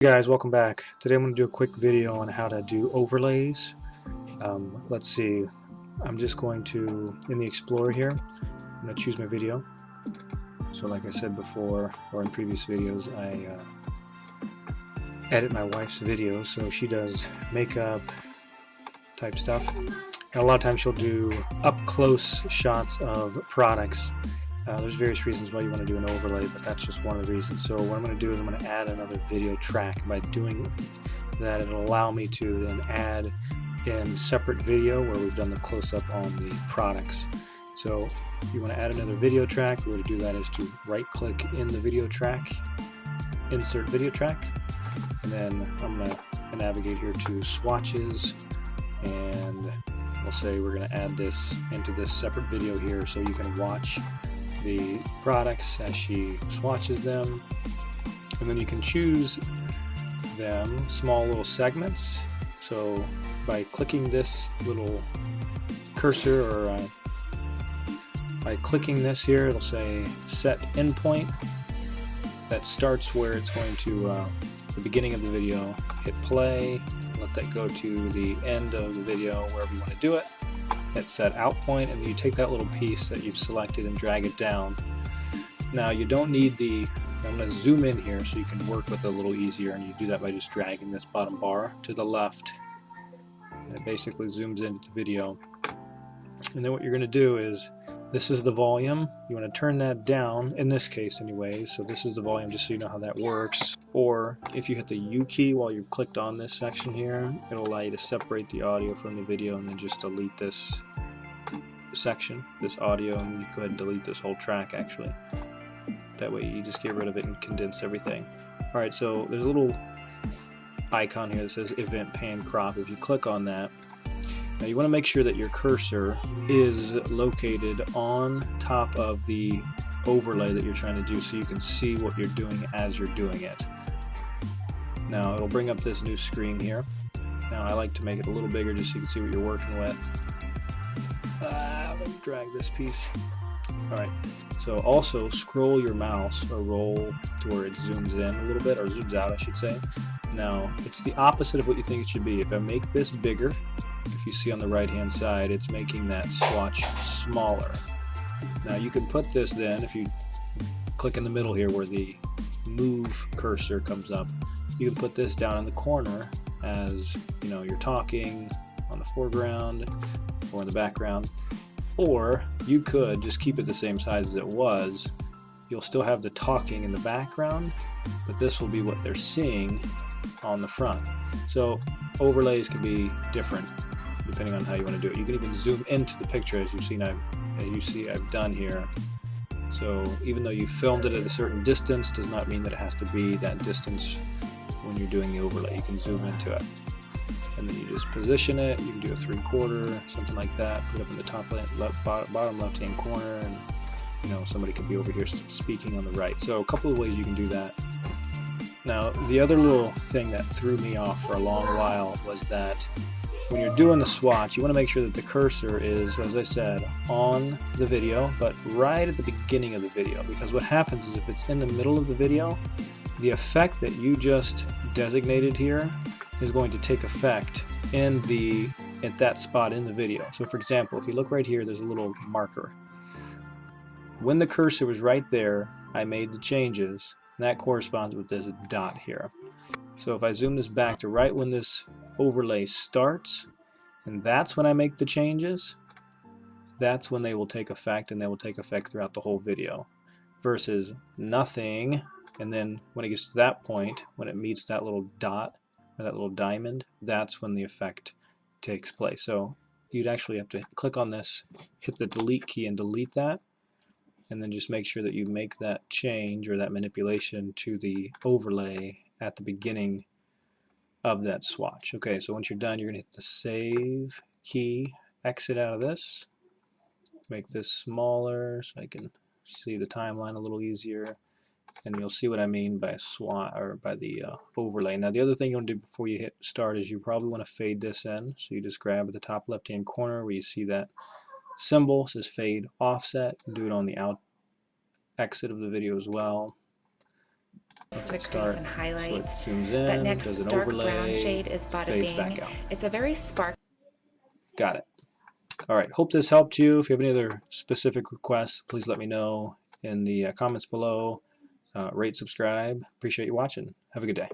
Hey guys, welcome back. Today I'm going to do a quick video on how to do overlays. Let's see, I'm just going to, in the Explorer here, I'm going to choose my video. So like I said before, or in previous videos, I edit my wife's videos, so she does makeup type stuff. And a lot of times she'll do up-close shots of products. There's various reasons why you want to do an overlay, but that's just one of the reasons. So what I'm going to do is I'm going to add another video track. By doing that, it'll allow me to then add in separate video where we've done the close-up on the products. So if you want to add another video track, the way to do that is to right-click in the video track, insert video track, and then I'm going to navigate here to swatches, and we'll say we're going to add this into this separate video here so you can watch the products as she swatches them, and then you can choose them small little segments. So by clicking this little cursor, or by clicking this here, it'll say set endpoint. That starts where it's going to the beginning of the video. Hit play, let that go to the end of the video wherever you want to do it. Hit set out point, and you take that little piece that you've selected and drag it down. Now you don't need I'm going to zoom in here so you can work with it a little easier, and you do that by just dragging this bottom bar to the left, and it basically zooms into the video. And then what you're going to do is, this is the volume, you want to turn that down, in this case anyway, so this is the volume just so you know how that works. Or if you hit the U key while you've clicked on this section here, it'll allow you to separate the audio from the video and then just delete this section, this audio, and you go ahead and delete this whole track actually. That way you just get rid of it and condense everything. Alright, so there's a little icon here that says event pan crop. If you click on that, now you want to make sure that your cursor is located on top of the overlay that you're trying to do so you can see what you're doing as you're doing it. Now it'll bring up this new screen here. Now I like to make it a little bigger just so you can see what you're working with. Let me drag this piece. Alright, so also scroll your mouse or roll to where it zooms in a little bit, or zooms out I should say. Now it's the opposite of what you think it should be. If I make this bigger, if you see on the right hand side, it's making that swatch smaller. Now you can put this then, if you click in the middle here where the move cursor comes up, you can put this down in the corner as you know you're talking on the foreground or in the background. Or you could just keep it the same size as it was. You'll still have the talking in the background, but this will be what they're seeing on the front. So overlays can be different depending on how you want to do it. You can even zoom into the picture as you see I've done here. So even though you filmed it at a certain distance, does not mean that it has to be that distance when you're doing the overlay. You can zoom into it, and then you just position it. You can do a 3/4, something like that. Put it up in the top bottom left hand corner, and you know somebody could be over here speaking on the right. So a couple of ways you can do that. Now the other little thing that threw me off for a long while was that when you're doing the swatch, you want to make sure that the cursor is, as I said, on the video, but right at the beginning of the video, because what happens is if it's in the middle of the video, the effect that you just designated here is going to take effect at that spot in the video. So for example, if you look right here, there's a little marker. When the cursor was right there, I made the changes, and that corresponds with this dot here. So if I zoom this back to right when this overlay starts, and that's when I make the changes, that's when they will take effect, and they will take effect throughout the whole video, versus nothing, and then when it gets to that point, when it meets that little dot or that little diamond, that's when the effect takes place. So you'd actually have to click on this, hit the delete key and delete that, and then just make sure that you make that change or that manipulation to the overlay at the beginning of that swatch. Okay, so once you're done, you're going to hit the save key, exit out of this, make this smaller so I can see the timeline a little easier, and you'll see what I mean by swatch, or by the overlay. Now the other thing you want to do before you hit start is you probably want to fade this in. So you just grab at the top left hand corner where you see that symbol, says fade offset, and do it on the exit of the video as well. Let's to hit crease start. and highlight. So it zooms That in, next does an dark overlay, brown shade is Bada fades Bing. back out. It's a very sparkly. Got it. All right, hope this helped you. If you have any other specific requests, please let me know in the comments below. Rate, subscribe. Appreciate you watching. Have a good day.